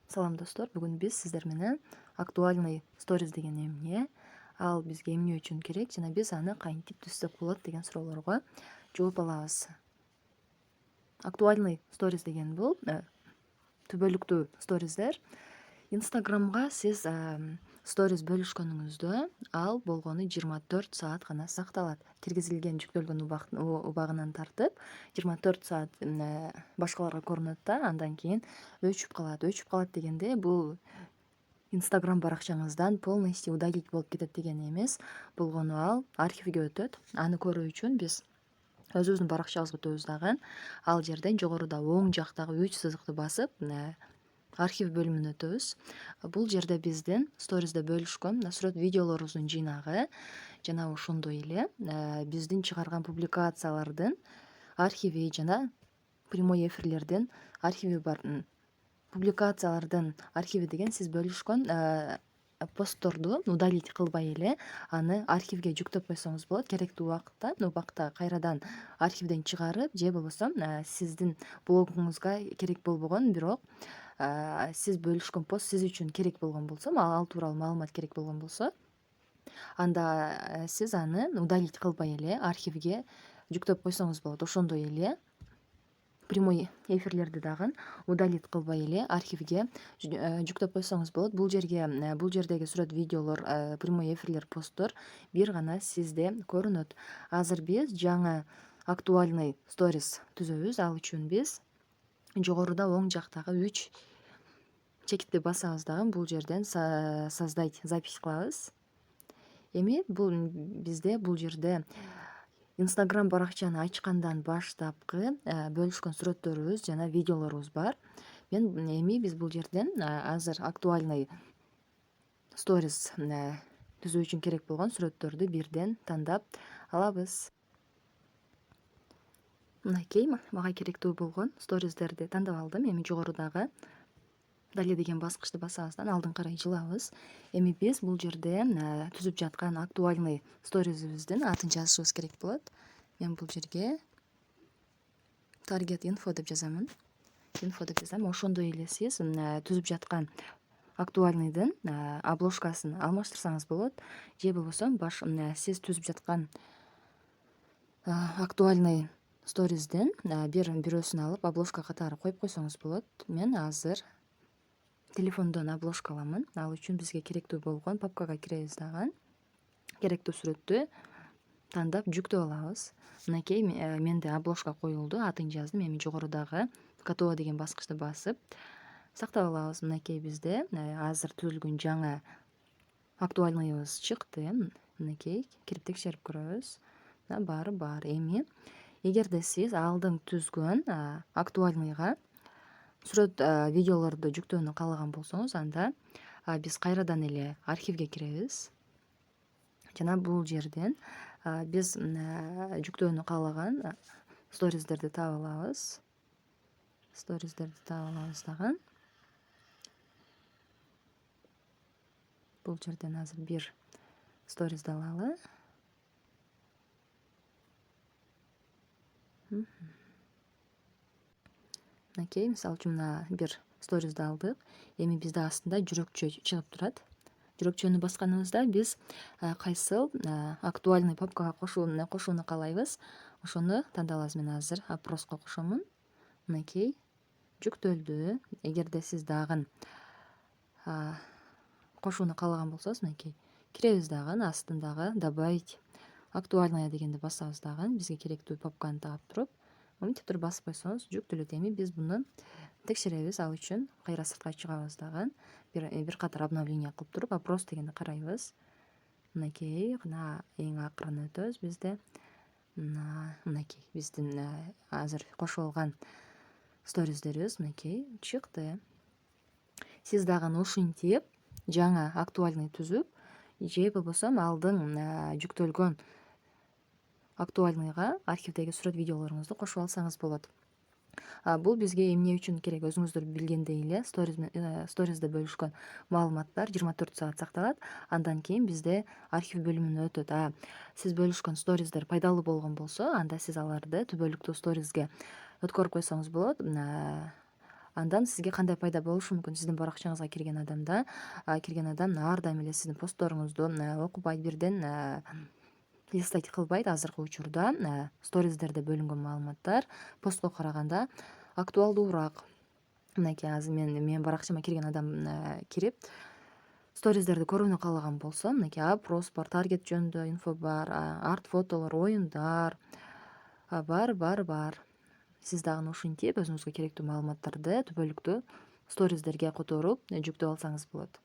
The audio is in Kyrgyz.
Салам достор, бүгүн биз сиздер менен актуальный stories деген эмне, ал бизге эмне үчүн керек жана биз аны кантип түзсөк болот деген суроолорго жооп алабыз. Актуальный stories деген бул түбөлүктүү сториздер. Инстаграмга сиз stories бөлүшкөнүңүздө ал болгону 24 саат гана сакталат. Киргизилген жүктөлгөн убагынан тартып 24 саат башкаларга көрүнөт да, андан кийин өчүп калат. Өчүп калат дегенде бул Инстаграм баракчаңыздан полностью удалить болуп кетет деген эмес. Болгону ал архивге өтөт. Аны көрүү үчүн биз өзүбүздүн баракчабызга өтөбүз дагы. Ал жерден жогоруда оң жактагы 3 сызыкты басып архив бөлүмүнө өтөбүз. Бул жерде биздин сторизде бөлүшкөн сүрөт видеолорубуздун жыйнагы жана ошондой эле биздин чыгарган публикациялардын архиви жана прямой эфирлердин архиви бар. Публикациялардын архиви деген сиз бөлүшкөн постторду удалить кылбай эле аны архивге жүктөп койсоңуз болот. Керектүү убакта кайрадан архивден чыгарып же болбосо сиздин блогуңузга керек болбогон, бирок сиз бөлүшкөн пост сиз үчүн керек болгон болсо, ал тууралуу маалымат керек болгон болсо, анда сиз аны удалить кылбай эле архивге жүктөп койсоңуз болот. Ошондой эле прямой эфирлерди дагы удалить кылбай эле архивге жүктөп койсоңуз болот. Бул жердеги сүрөт видеолор, прямой эфирлер, посттор бир гана сизде көрүнөт. Азыр биз жаңы актуальный stories түзөбүз. Ал үчүн биз жогоруда оң жактагы 3 чекитти басабыз дагы бул жерден создать запись кылабыз. Эми бизде бул жерде Инстаграм баракчаны ачкандан баштапкы бөлүшкөн сүрөттөрүбүз жана видеолорубуз бар. Эми биз бул жерден азыр актуальный stories түзүү үчүн керек болгон сүрөттөрдү бирден тандап алабыз. Мынакей мага керектүү болгон сториздерди тандап алдым. Эми жогорудагы далее деген баскычты басабыздан алдын карай жылабыз. Эми биз бул жерде түзүп жаткан актуальный сторисибиздин атын жазышыбыз керек болот. Мен бул жерге target info деп жазам. Ошондой эле сиз түзүп жаткан актуальныйдын обложкасын алмаштырсаңыз болот. Же болбосо сиз түзүп жаткан актуальный сториздин бирөөсүн алып обложка катары коюп койсоңуз болот. Мен азыр телефондон обложка аламын. Ал үчүн бизге керектүү болгон папкага киребиз дагы. Керектүү сүрөттү тандап жүктөп алабыз. Мынакей менде обложка коюлду, атын жаздым. Эми жогорудагы готово деген баскычты басып сактап алабыз. Мынакей бизде азыр түзүлгөн жаңы актуальныйыбыз чыкты. Мынакей кирип текшерип көрөбүз. Баары бар. Эми эгерде сиз алдың түзгөн актуальныйга сүрөт видеолорду жүктөөнү каалаган болсоңуз, анда биз кайрадан эле архивге киребиз. Жана бул жерден биз жүктөөнү каалаган сториздерди таап алабыз. Дагы. Бул жерден азыр бир сторизди алалы. Мынакей, мисалы үчүн бир сторизди алдык. Эми бизде астында жүрөкчө чыгып турат. Жүрөкчөнү басканыбызда биз кайсыл актуальный папкага кошууну каалайбыз, ошону тандалабыз. Мен азыр опроско кошомун. Мынакей жүктөлдү. Эгерде сиз дагы кошууну каалаган болсоңуз, мынакей киребиз дагы астындагы добавить актуальная дегенди басабыз дагы. Бизге керектүү папканы таап туруп, мынтип туруп басып койсоңуз жүктөлөт. Эми биз буну текшеребиз. Ал үчүн кайра сыртка чыгабыз дагы. Бир катар обновление кылып туруп, опрос дегенди карайбыз. Мынакей эң акырын өтөбүз бизде. Мынакей биздин азыр кошуп алган сториздерибиз мынакей чыкты. Сиз дагы ушинтип жаңы актуальный түзүп, же болбосо алдың жүктөлгөн актуальныйга архивдеги сүрөт видеолоруңузду кошуп алсаңыз болот. Бул бизге эмне үчүн керек? Өзүңүздөр билгендей эле сторизде бөлүшкөн маалыматтар 24 саат сакталат. Андан кийин бизде архив бөлүмүнө өтөт. Сиз бөлүшкөн сториздер пайдалуу болгон болсо, анда сиз аларды түбөлүктүү сторизге өткөрүп койсоңуз болот. Андан сизге кандай пайда болушу мүмкүн? Сиздин баракчаңызга кирген адам ар дайым эле сиздин постторуңузду окубайт, бирден листать кылбайт. Азыркы учурда сториздерде бөлүнгөн маалыматтар постко караганда актуалдуураак. Мынакей азыр менин баракчама кирген адам кирип сториздерди көрүүнү каалаган болсо, мынакей опрос бар, таргет жөнүндө инфо бар, арт фотолор, оюндар бар. Сиз дагы ушинтип өзүңүзгө керектүү маалыматтарды түбөлүктүү сториздерге которуп жүктөп алсаңыз болот.